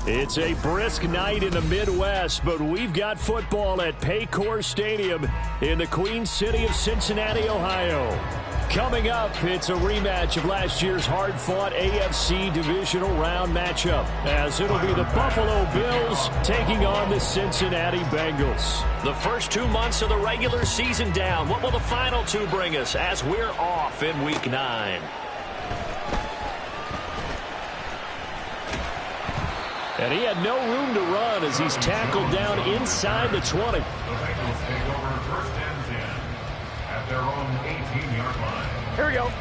It's a brisk night in the Midwest, but we've got football at Paycor Stadium in the Queen City of Cincinnati, Ohio. Coming up, it's a rematch of last year's hard-fought AFC divisional round matchup, as it'll be the Buffalo Bills taking on the Cincinnati Bengals. The first 2 months of the regular season down. What will the final two bring us as we're off in Week 9? And he had no room to run as he's tackled down inside the 20. The Bengals take over first and 10 at their own 18-yard line. Here we go.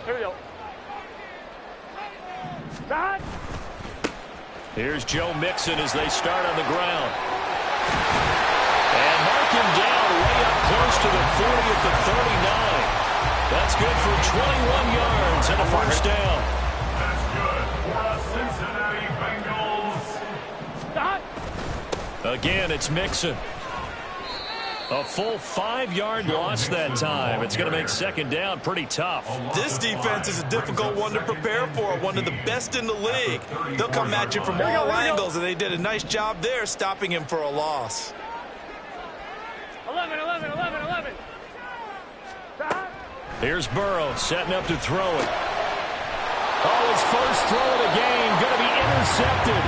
Here we go. Shot. Here's Joe Mixon as they start on the ground. And mark him down way up close to the 40 at the 39. That's good for 21 yards and a first down. That's good for the Cincinnati Bengals. Again, it's Mixon. A full 5-yard loss that time. It's going to make second down pretty tough. This defense is a difficult one to prepare for, one of the best in the league. They'll come at you from all angles, and they did a nice job there stopping him for a loss. 11. Here's Burrow setting up to throw it. Oh, his first throw of the game going to be intercepted.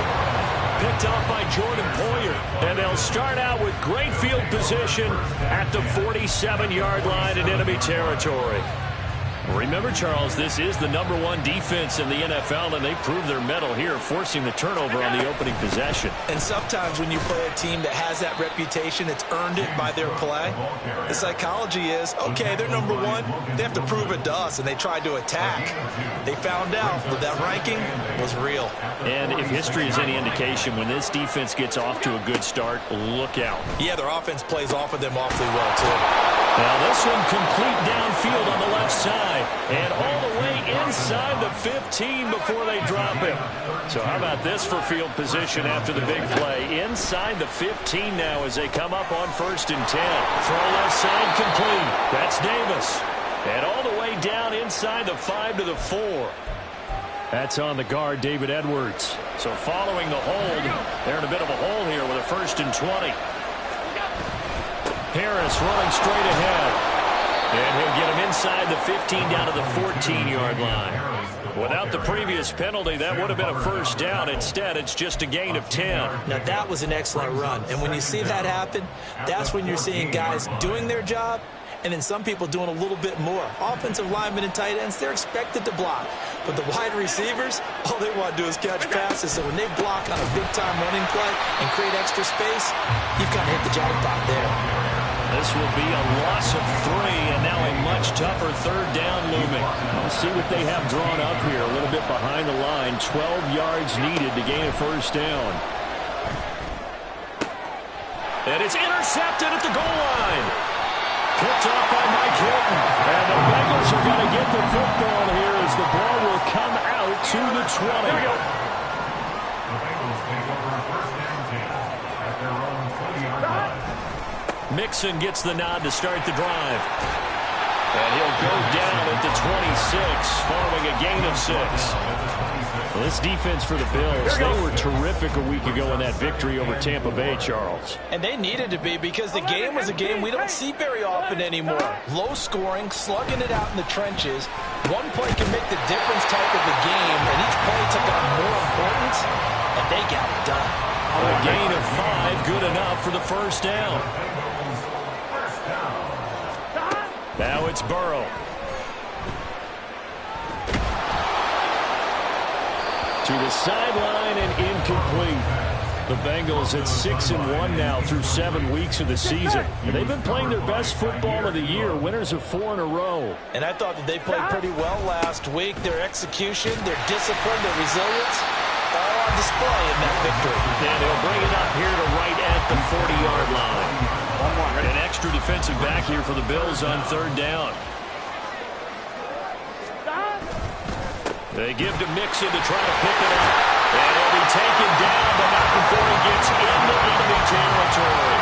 Picked off by Jordan Poyer. And they'll start out with great field position at the 47-yard line in enemy territory. Remember, Charles, this is the #1 defense in the NFL, and they proved their mettle here, forcing the turnover on the opening possession. And sometimes when you play a team that has that reputation, it's earned it by their play. The psychology is, okay, they're #1. They have to prove it to us, and they tried to attack. They found out that that ranking was real. And if history is any indication, when this defense gets off to a good start, look out. Yeah, their offense plays off of them awfully well, too. Now this one complete downfield on the left side. And all the way inside the 15 before they drop him. So how about this for field position after the big play? Inside the 15 now as they come up on 1st and 10. Throw left side complete. That's Davis. And all the way down inside the 5 to the 4. That's on the guard, David Edwards. So following the hold, they're in a bit of a hole here with a 1st and 20. Harris running straight ahead. And he'll get him inside the 15 down to the 14-yard line. Without the previous penalty, that would have been a first down. Instead, it's just a gain of 10. Now, that was an excellent run. And when you see that happen, that's when you're seeing guys doing their job and then some people doing a little bit more. Offensive linemen and tight ends, they're expected to block. But the wide receivers, all they want to do is catch passes. So when they block on a big-time running play and create extra space, you've got to hit the jackpot there. This will be a loss of 3, and now a much tougher 3rd down looming. We'll see what they have drawn up here. A little bit behind the line. 12 yards needed to gain a first down. And it's intercepted at the goal line. Picked off by Mike Hilton. And the Bengals are going to get the football here as the ball will come out to the 20. Here we go. The Bengals take over first and 10 at their own 20-yard line. Mixon gets the nod to start the drive. And he'll go down at the 26, following a gain of 6. Well, this defense for the Bills, they were terrific a week ago in that victory over Tampa Bay, Charles. And they needed to be because the game was a game we don't see very often anymore. Low scoring, slugging it out in the trenches. One play can make the difference type of the game, and each play took on more importance, and they got it done. A gain of 5, good enough for the first down. Now it's Burrow. To the sideline and incomplete. The Bengals at 6-1 now through 7 weeks of the season. And they've been playing their best football of the year, winners of 4 in a row. And I thought that they played pretty well last week. Their execution, their discipline, their resilience, all on display in that victory. And he'll bring it up here to right at the 40-yard line. An extra defensive back here for the Bills on 3rd down. They give to Mixon to try to pick it up. And he'll be taken down, but not before he gets into enemy territory.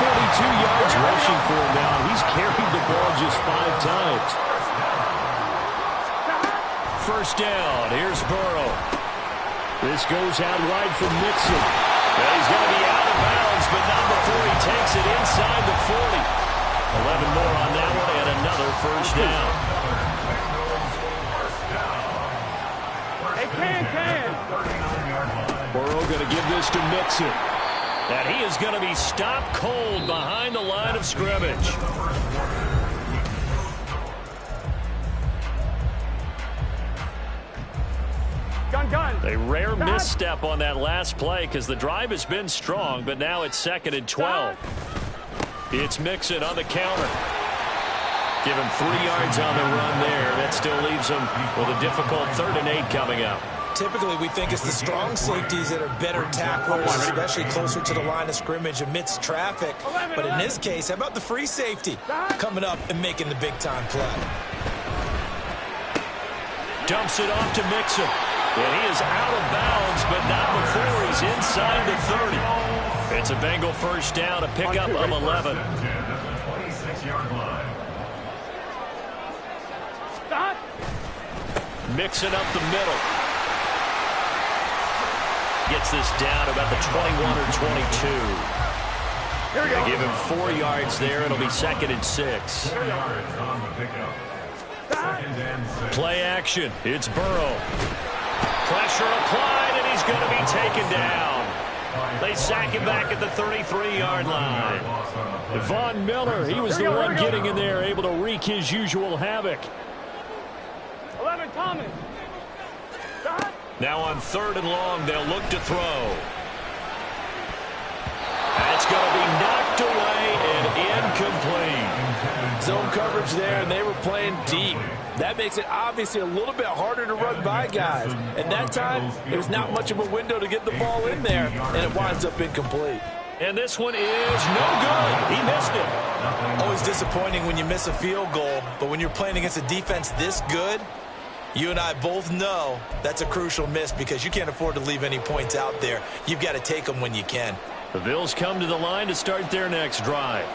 42 yards rushing for him now. He's carried the ball just 5 times. First down. Here's Burrow. This goes out wide for Mixon. And he's going to be out of bounds, but not before he takes it inside the 40. 11 more on that one and another first down. Hey, can. Burrow going to give this to Mixon. And he is going to be stopped cold behind the line of scrimmage. Gun. A rare misstep on that last play because the drive has been strong, but now it's 2nd and 12. It's Mixon on the counter. Give him 3 yards on the run there. That still leaves him with a difficult 3rd and 8 coming up. Typically, we think it's the strong safeties that are better tacklers, especially closer to the line of scrimmage amidst traffic. But in this case, how about the free safety coming up and making the big-time play? Dumps it off to Mixon. And he is out of bounds, but not before he's inside the 30. It's a Bengal first down, a pickup of 11. 26-yard line. Mixing up the middle. Gets this down about the 21 or 22. They give him 4 yards there. It'll be 2nd and 6. 4 yards on the pickup. 2nd and 6. Play action. It's Burrow. Pressure applied, and he's going to be taken down. They sack him back at the 33-yard line. Von Miller, he was the one getting in there, able to wreak his usual havoc. 11, Thomas. Now on 3rd and long, they'll look to throw. That's going to be knocked away and incomplete. Zone coverage there, and they were playing deep. That makes it obviously a little bit harder to run by guys. And that time, there's not much of a window to get the ball in there, and it winds up incomplete. And this one is no good. He missed it. Always disappointing when you miss a field goal, but when you're playing against a defense this good, you and I both know that's a crucial miss because you can't afford to leave any points out there. You've got to take them when you can. The Bills come to the line to start their next drive.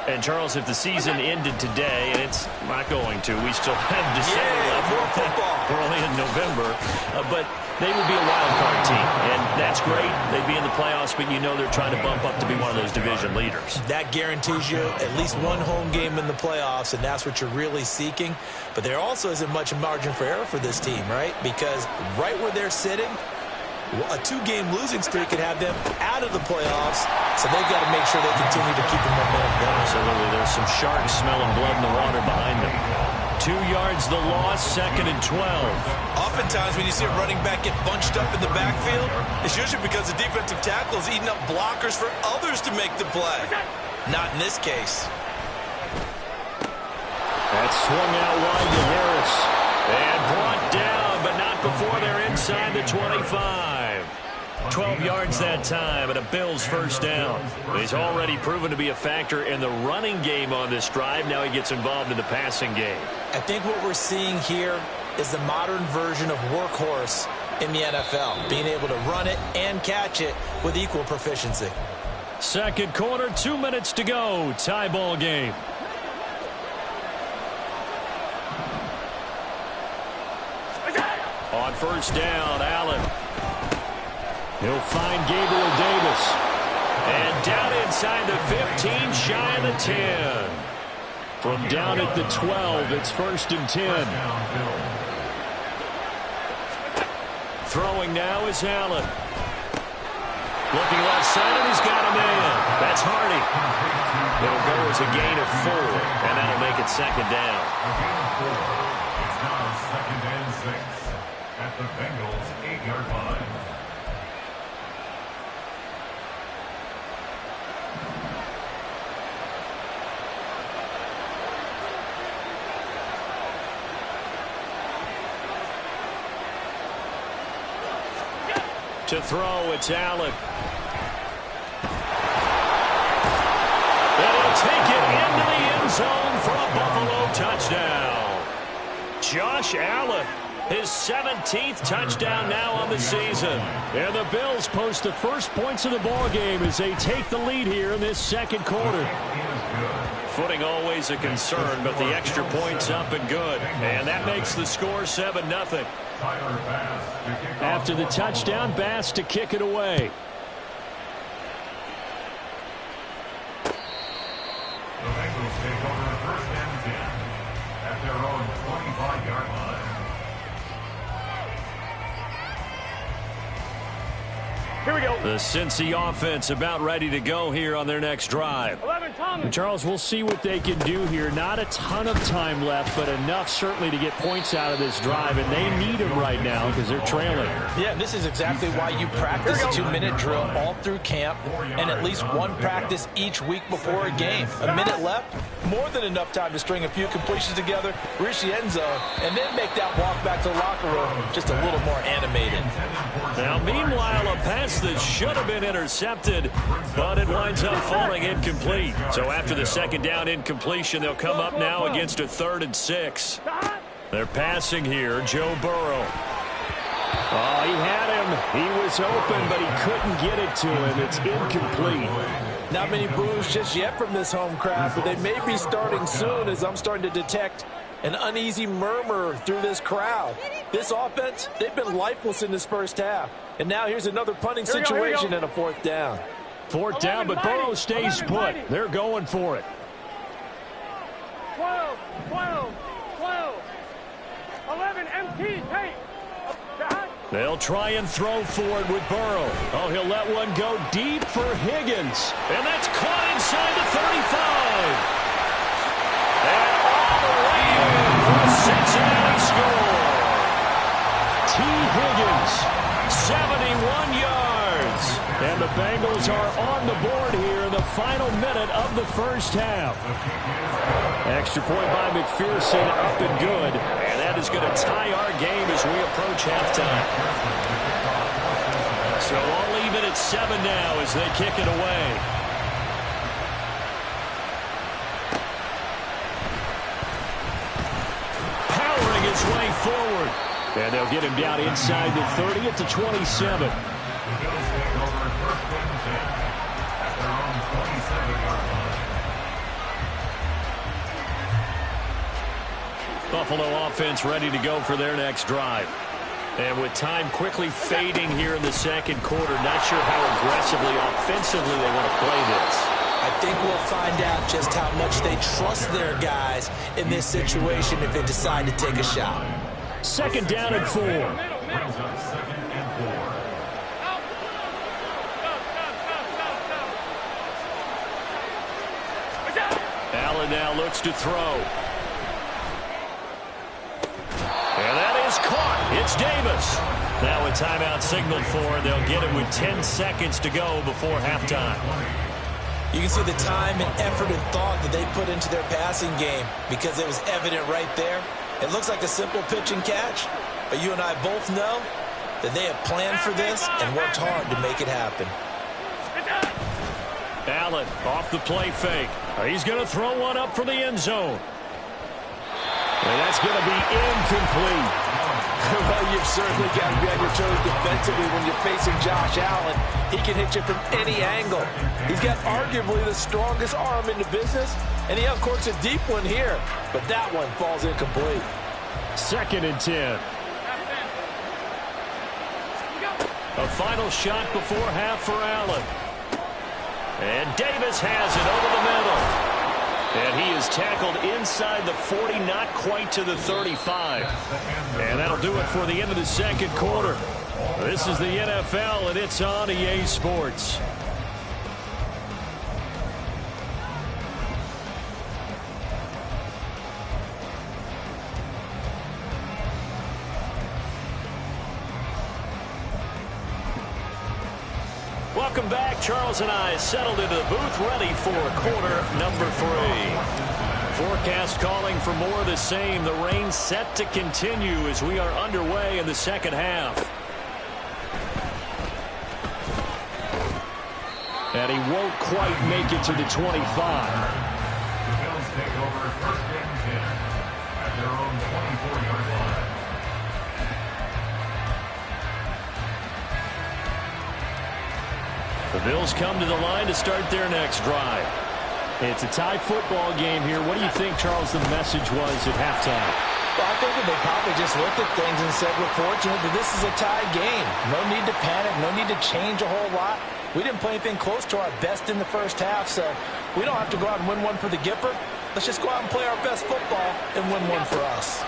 And, Charles, if the season ended today, and it's not going to, we still have December left. More football. We're only in November. But they would be a wild card team. And that's great. They'd be in the playoffs, but you know they're trying to bump up to be one of those division leaders. That guarantees you at least one home game in the playoffs, and that's what you're really seeking. But there also isn't much margin for error for this team, right? Because right where they're sitting, a 2-game losing streak could have them out of the playoffs, so they've got to make sure they continue to keep the momentum going. Absolutely. There's some sharks smelling blood in the water behind them. 2 yards the loss, 2nd and 12. Oftentimes when you see a running back get bunched up in the backfield, it's usually because the defensive tackle is eating up blockers for others to make the play. Not in this case. That's swung out wide to Harris. And brought down, but not before they're inside the 25. 12 yards that time, and a Bills first down. He's already proven to be a factor in the running game on this drive. Now he gets involved in the passing game. I think what we're seeing here is the modern version of workhorse in the NFL, being able to run it and catch it with equal proficiency. Second quarter, 2 minutes to go. Tie ball game. On first down, Allen. He'll find Gabriel Davis. And down inside the 15, shy of the 10. From down at the 12, it's 1st and 10. Throwing now is Allen. Looking left side, and he's got a man. That's Hardy. It'll go as a gain of 4, and that'll make it 2nd down. It's now 2nd and 6 at the Bengals 8-yard line. To throw, it's Allen. And he'll take it into the end zone for a Buffalo touchdown. Josh Allen, his 17th touchdown now on the season. And the Bills post the first points of the ball game as they take the lead here in this second quarter. footing always a concern, but the extra point's up and good. And that makes the score 7-0. After the touchdown, Bass to kick it away. The Bengals take over first and 10 at their own 25-yard line. Here we go. The Cincy offense about ready to go here on their next drive. 11, Thomas. And Charles, we'll see what they can do here. Not a ton of time left, but enough certainly to get points out of this drive, and they need them right now because they're trailing. Yeah, this is exactly why you practice a 2-minute drill all through camp and at least one practice each week before a game. A minute left, more than enough time to string a few completions together, reach the end zone, and then make that walk back to the locker room just a little more animated. Now, meanwhile, a pass that should have been intercepted, but it winds up falling incomplete. So after the second down incompletion, they'll come up now against a 3rd and 6. They're passing here, Joe Burrow. Oh, he had him. He was open, but he couldn't get it to him. It's incomplete. Not many boos just yet from this home crowd, but they may be starting soon as I'm starting to detect an uneasy murmur through this crowd. This offense, they've been lifeless in this first half. And now here's another punting situation and a 4th down. 4th down, but Burrow stays put. They're going for it. 12, 12, 12. 11, empty, tape. They'll try and throw for it with Burrow. Oh, he'll let one go deep for Higgins. And that's caught inside the 35. And all the way in for a Cincinnati score. T. Higgins, 71 yards. And the Bengals are on the board here in the final minute of the first half. Extra point by McPherson, up and good. And that is going to tie our game as we approach halftime. So all even at 7 now as they kick it away. Powering his way forward. And they'll get him down inside the 30 at the 27. Buffalo offense ready to go for their next drive. And with time quickly fading here in the second quarter, not sure how aggressively, offensively they want to play this. I think we'll find out just how much they trust their guys in this situation if they decide to take a shot. 2nd down and 4. Allen now looks to throw. And that is caught. It's Davis. Now a timeout signaled for, and they'll get it with 10 seconds to go before halftime. You can see the time and effort and thought that they put into their passing game because it was evident right there. It looks like a simple pitch and catch, but you and I both know that they have planned for this and worked hard to make it happen. Allen off the play fake. He's going to throw one up for the end zone. And that's going to be incomplete. Well, you've certainly got to be on your toes defensively when you're facing Josh Allen. He can hit you from any angle. He's got arguably the strongest arm in the business, and he uncorks a deep one here. But that one falls incomplete. 2nd and 10. A final shot before half for Allen. And Davis has it over the middle. And he is tackled inside the 40, not quite to the 35. And that'll do it for the end of the second quarter. This is the NFL, and it's on EA Sports. Welcome back. Charles and I settled into the booth, ready for quarter number 3. Forecast calling for more of the same. The rain set to continue as we are underway in the second half. And he won't quite make it to the 25. The Bills take over first and 10 at their own 24-yard line. The Bills come to the line to start their next drive. It's a tie football game here. What do you think, Charles, the message was at halftime? Well, I think that they probably just looked at things and said, we're fortunate that this is a tie game. No need to panic. No need to change a whole lot. We didn't play anything close to our best in the first half, so we don't have to go out and win one for the Gipper. Let's just go out and play our best football and win one for us.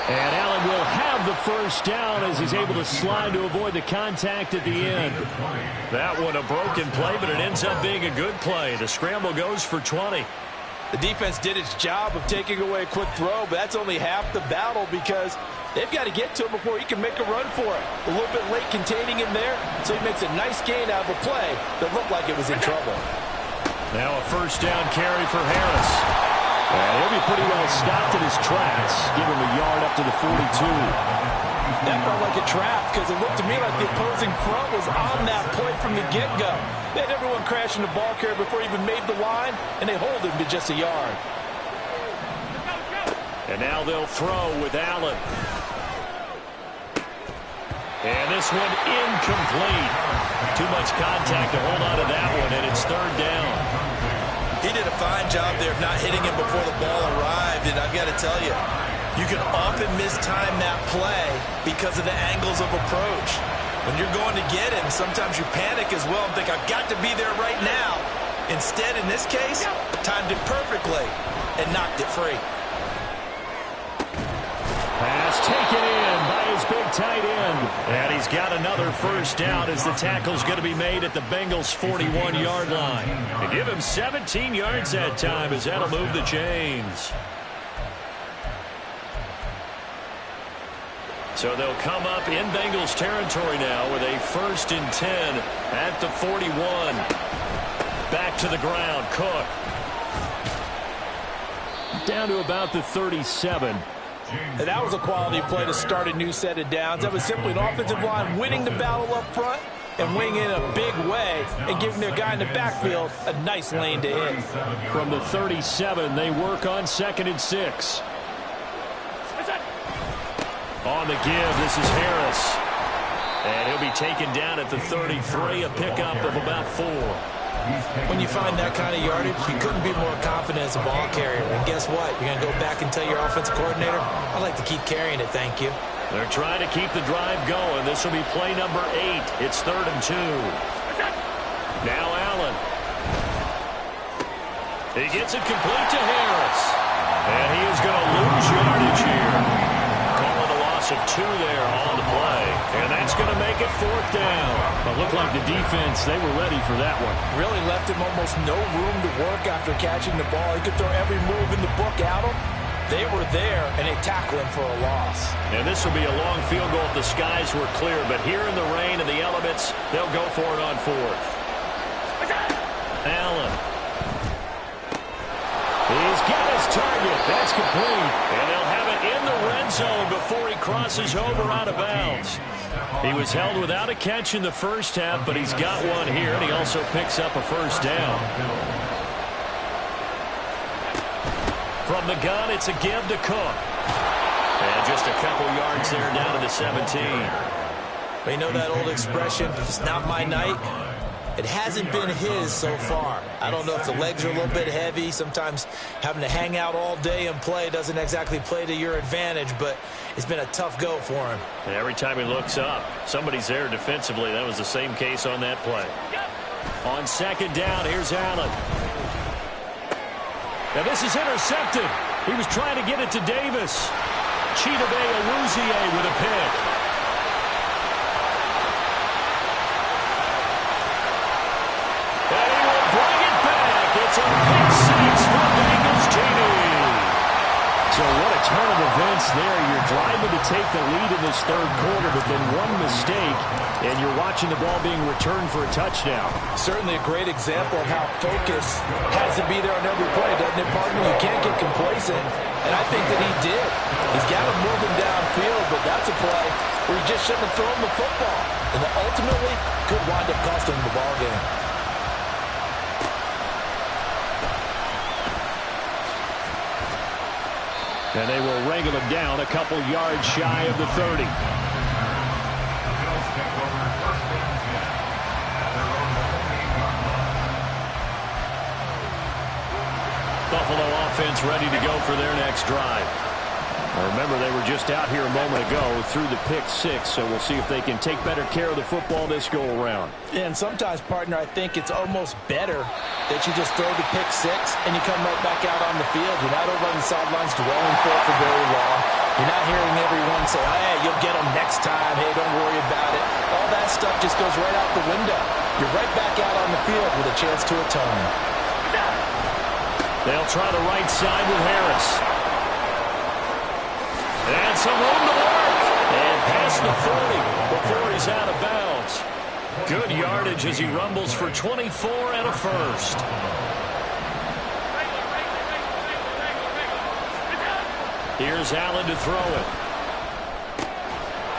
And Allen will have the first down as he's able to slide to avoid the contact at the end. That one a broken play, but it ends up being a good play. The scramble goes for 20. The defense did its job of taking away a quick throw, but that's only half the battle because they've got to get to him before he can make a run for it. A little bit late containing him there, so he makes a nice gain out of a play that looked like it was in trouble. Now a first down carry for Harris. And he'll be pretty well stopped in his tracks. Give him a yard up to the 42. That felt like a trap because it looked to me like the opposing front was on that play from the get-go. They had everyone crashing the ball carrier before he even made the line, and they hold him to just a yard. And now they'll throw with Allen. And this one incomplete. Too much contact to hold on to that one, and it's third down. He did a fine job there of not hitting him before the ball arrived, and I've got to tell you, you can often mistime that play because of the angles of approach. When you're going to get him, sometimes you panic as well and think, I've got to be there right now. Instead, in this case, timed it perfectly and knocked it free. Pass taken in by his big tight end. And he's got another first down as the tackle's going to be made at the Bengals' 41-yard line. They give him 17 yards that time as that'll move the chains. So they'll come up in Bengals territory now with a 1st and 10 at the 41. Back to the ground, Cook. Down to about the 37. And that was a quality play to start a new set of downs. That was simply an offensive line winning the battle up front and winning in a big way and giving their guy in the backfield a nice lane to hit. From the 37, they work on 2nd and 6. On the give, this is Harris. And he'll be taken down at the 33, a pickup of about 4. When you find that kind of yardage, you couldn't be more confident as a ball carrier. And guess what? You're going to go back and tell your offensive coordinator, I'd like to keep carrying it, thank you. They're trying to keep the drive going. This will be play number 8. It's 3rd and 2. Now Allen. He gets it complete to Harris. And he is going to lose yardage here. Calling a loss of 2 there on the play. And that's going to make it 4th down. It looked like the defense, they were ready for that one. Really left him almost no room to work after catching the ball. He could throw every move in the book at him. They were there, and they tackled him for a loss. And this will be a long field goal if the skies were clear. But here in the rain and the elements, they'll go for it on 4th. Allen. He's got his target. That's complete. And they'll have it in the red zone before he crosses over out of bounds. He was held without a catch in the first half, but he's got one here, and he also picks up a first down. From the gun, it's a give to Cook. And just a couple yards there down to the 17. But you know that old expression, it's not my night? It hasn't been his so far. I don't know if the legs are a little bit heavy. Sometimes having to hang out all day and play doesn't exactly play to your advantage, but it's been a tough go for him. And every time he looks up, somebody's there defensively. That was the same case on that play. On 2nd down, here's Allen. Now this is intercepted. He was trying to get it to Davis. Chidobe Awuzie with a pick. And he will bring it back. It's a pick 6 for Bengals TD. So what a turn of events there. You're driving to take the lead in this 3rd quarter, but then one mistake, and you're watching the ball being returned for a touchdown. Certainly a great example of how focus has to be there on every play, doesn't it, partner? You can't get complacent, and I think that he did. He's got to move him downfield, but that's a play where he just shouldn't have thrown the football, and that ultimately could wind up costing him the ball game. And they will wrangle him down a couple yards shy of the 30. Buffalo offense ready to go for their next drive. Remember, they were just out here a moment ago through the pick six, so we'll see if they can take better care of the football this go-around. And sometimes, partner, I think it's almost better that you just throw the pick six and you come right back out on the field. You're not over on the sidelines dwelling for very long. You're not hearing everyone say, hey, you'll get them next time. Hey, don't worry about it. All that stuff just goes right out the window. You're right back out on the field with a chance to atone. They'll try the right side with Harris. And some room to work. And past the 40 before he's out of bounds. Good yardage as he rumbles for 24 and a first. Here's Allen to throw it.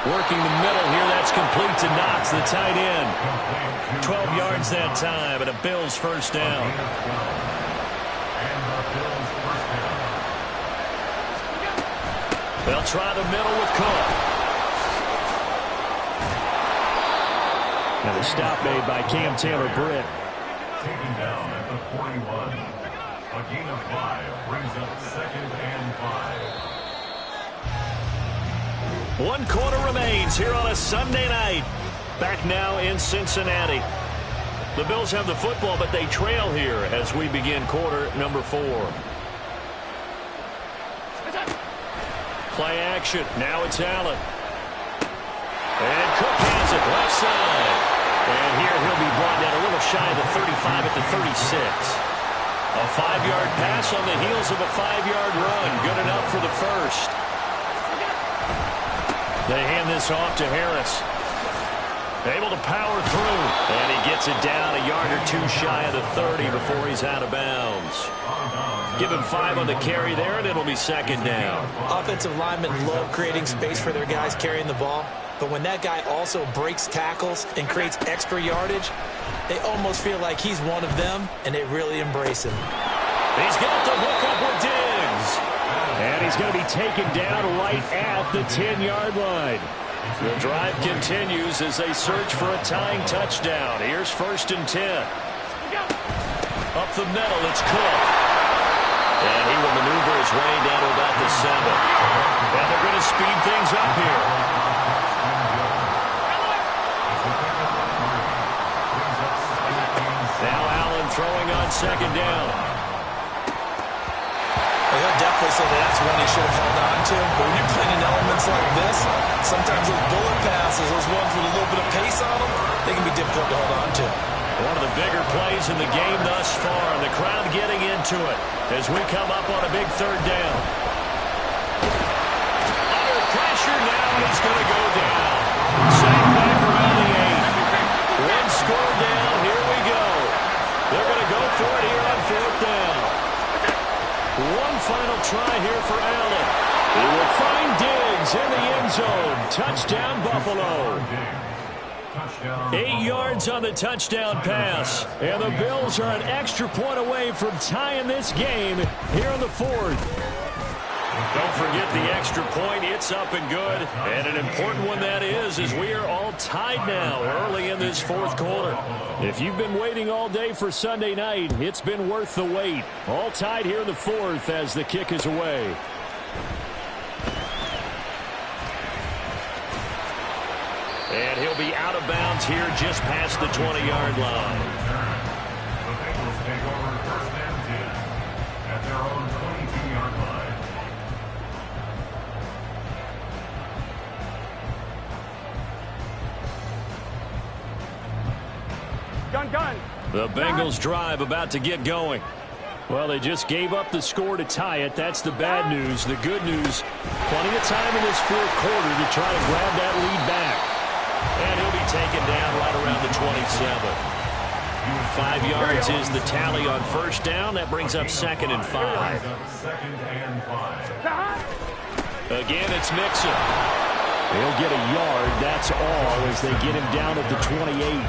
Working the middle here. That's complete to Knox, the tight end. 12 yards that time and a Bills first down. They'll try the middle with Cook. And a stop made by Cam Taylor-Britt. Taken down at the 41. A gain of 5 brings up 2nd and 5. 1 quarter remains here on a Sunday night. Back now in Cincinnati. The Bills have the football, but they trail here as we begin quarter number 4. Play action. Now it's Allen. And Cook has it left side. And here he'll be brought down a little shy of the 35 at the 36. A 5-yard pass on the heels of a 5-yard run. Good enough for the first. They hand this off to Harris. Able to power through. And he gets it down a yard or 2 shy of the 30 before he's out of bounds. Give him 5 on the carry there, and it'll be 2nd down. Offensive linemen love creating space for their guys carrying the ball. But when that guy also breaks tackles and creates extra yardage, they almost feel like he's one of them, and they really embrace him. He's got the hook up with Diggs. And he's going to be taken down right at the 10-yard line. The drive continues as they search for a tying touchdown. Here's 1st and 10. Up the middle, it's Cook. And he will maneuver his way down to about the 7. And they're going to speed things up here. Now Allen throwing on 2nd down. He'll definitely say that's one he should have held on to. But when you're playing in elements like this, sometimes those bullet passes, those ones with a little bit of pace on them, they can be difficult to hold on to. One of the bigger plays in the game thus far. The crowd getting into it as we come up on a big 3rd down. Under pressure now, he's going to go down. Sacked back around the 8. 1 score down. Here we go. They're going to go for it here on 4th down. One final try here for Allen. He will find Diggs in the end zone. Touchdown, Buffalo. 8 yards on the touchdown pass. And the Bills are an extra point away from tying this game here in the 4th. Don't forget the extra point. It's up and good. And an important one that is, as we are all tied now early in this 4th quarter. If you've been waiting all day for Sunday night, it's been worth the wait. All tied here in the 4th as the kick is away. And he'll be out of bounds here just past the 20-yard line. The Bengals take over 1st and 10 at their own 22-yard line. Gun. The Bengals drive about to get going. Well, they just gave up the score to tie it. That's the bad news. The good news, plenty of time in this 4th quarter to try to grab that lead back. And he'll be taken down right around the 27. 5 yards is the tally on 1st down. That brings up 2nd and 5. 2nd and 5. Again, it's Mixon. He'll get a yard, that's all, as they get him down at the 28.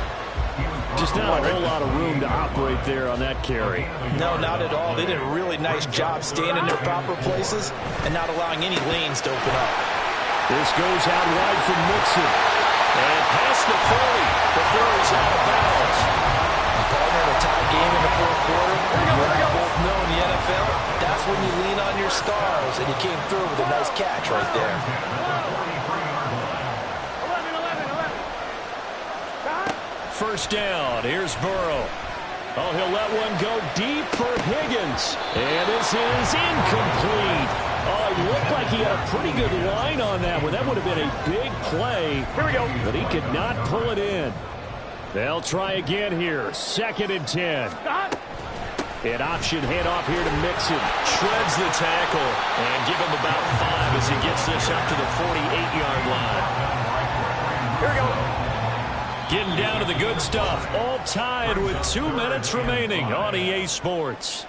Just not a whole lot of room to operate there on that carry. No, not at all. They did a really nice job staying in their proper places and not allowing any lanes to open up. This goes out wide from Mixon. And past the 40 before he's out of bounds. Partner, in a tie game in the 4th quarter. You and I both know in the NFL, stars, and he came through with a nice catch right there. 11. First down. Here's Burrow. Oh, he'll let one go deep for Higgins. And this is incomplete. Oh, it looked like he had a pretty good line on that one. That would have been a big play. Here we go. But he could not pull it in. They'll try again here. 2nd and 10. Stop. An option handoff here to Mixon. Shreds the tackle and give him about 5 as he gets this up to the 48-yard line. Here we go. Getting down to the good stuff. All tied with 2 minutes remaining on EA Sports.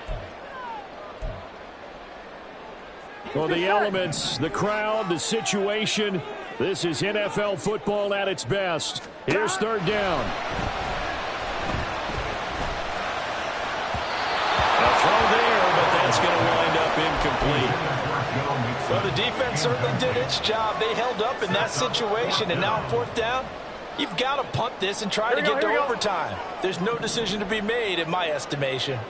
Well, the elements, the crowd, the situation. This is NFL football at its best. Here's 3rd down. A throw there, but that's going to wind up incomplete. Well, the defense certainly did its job. They held up in that situation, and now on 4th down, you've got to punt this and try to get to overtime. There's no decision to be made in my estimation.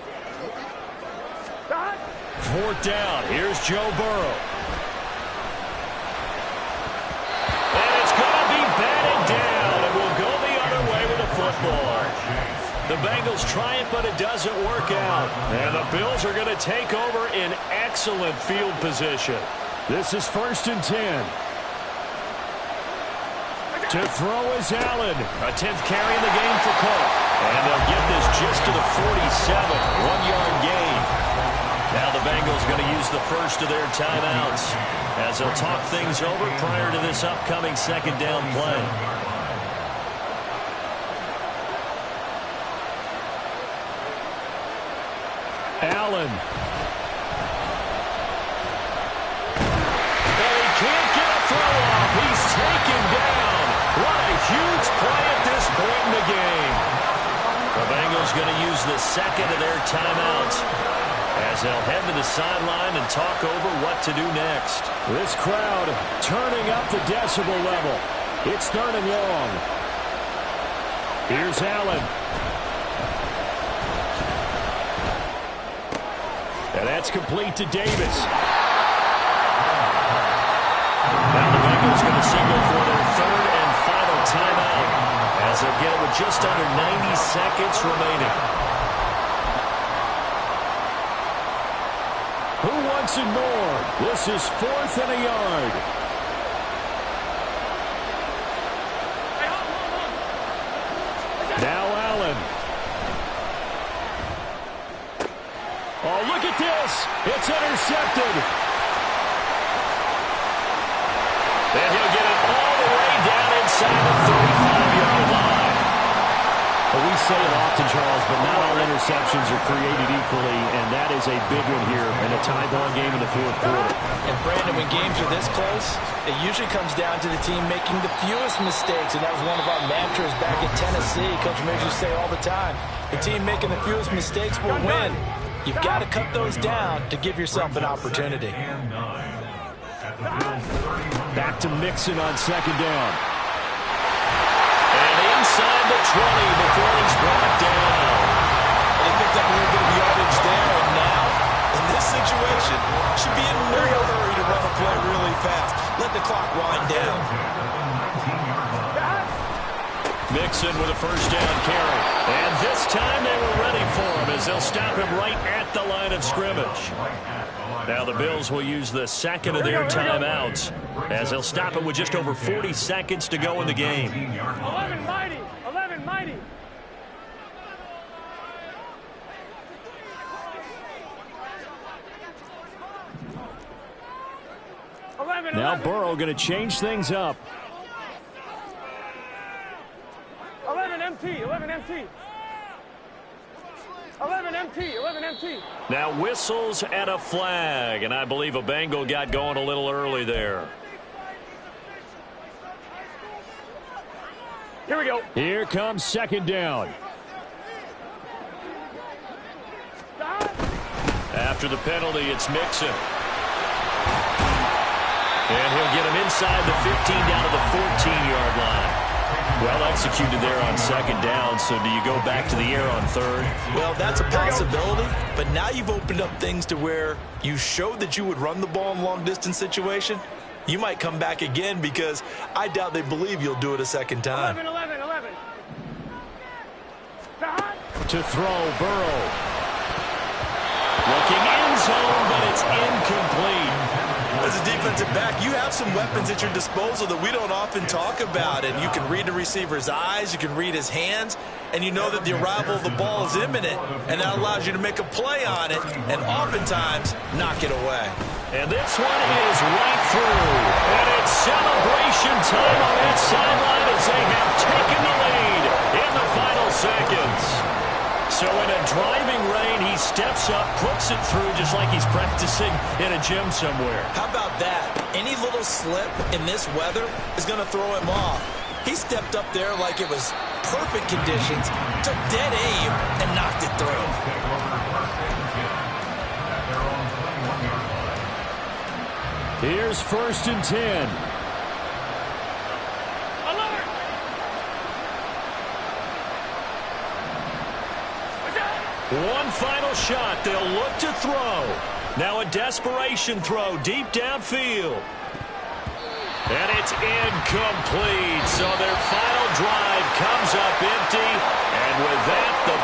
Stop. 4th down. Here's Joe Burrow. And it's going to be batted down. And we'll go the other way with the football. The Bengals try it, but it doesn't work out. And the Bills are going to take over in excellent field position. This is 1st and 10. To throw is Allen. A 10th carry in the game for Cole. And they'll get this just to the 47. 1-yard gain. Now the Bengals going to use the first of their timeouts as they'll talk things over prior to this upcoming 2nd down play. Allen. And he can't get a throw off. He's taken down. What a huge play at this point in the game. The Bengals going to use the 2nd of their timeouts as they'll head to the sideline and talk over what to do next. This crowd turning up the decibel level. It's 3rd and long. Here's Allen. And that's complete to Davis. Now the Bengals going to signal for their 3rd and final timeout as they'll get it with just under 90 seconds remaining. Who wants it more? This is 4th and a yard. Now Allen. Oh, look at this. It's intercepted. And he'll get it all the way down inside the 35-yard line. Well, we say it often, Charles, but not all interceptions are created equally, and that is a big one here in a tie ball game in the 4th quarter. And, Brandon, when games are this close, it usually comes down to the team making the fewest mistakes, and that was one of our mantras back in Tennessee. Coach Mears used to say all the time, the team making the fewest mistakes will win. You've got to cut those down to give yourself an opportunity. Back to Mixon on 2nd down. And inside the 20 before he's brought down. They picked up a little bit of yardage there, and now, in this situation, should be in no hurry to run the play really fast. Let the clock wind down. Mixon with a 1st down carry. And this time they were ready for him as they'll stop him right at the line of scrimmage. Now the Bills will use the 2nd of their timeouts as they'll stop it with just over 40 seconds to go in the game. 11 mighty. 11 mighty. Now Burrow going to change things up. 11 MT. 11 MT. 11 MT. 11 MT. Now whistles and a flag, and I believe a Bengal got going a little early there. Here we go. Here comes 2nd down. After the penalty, it's Mixon. And he'll get him inside the 15 down to the 14-yard line. Well executed there on second down, so do you go back to the air on third? Well, that's a possibility, but now you've opened up things to where you showed that you would run the ball in long-distance situation. You might come back again because I doubt they believe you'll do it a second time. 11. To throw, Burrow. Looking end zone, but it's incomplete. As a defensive back, you have some weapons at your disposal that we don't often talk about, and you can read the receiver's eyes, you can read his hands, and you know that the arrival of the ball is imminent, and that allows you to make a play on it and oftentimes knock it away. And this one is right through. And it's celebration time on that sideline as they have taken the lead in the final seconds. So in a driving rain, he steps up, puts it through just like he's practicing in a gym somewhere. How about that? Any little slip in this weather is going to throw him off. He stepped up there like it was perfect conditions, took dead aim, and knocked it through. Here's 1st and 10. One final shot. They'll look to throw. Now a desperation throw deep downfield. And it's incomplete. So their final drive comes up empty. And with that, the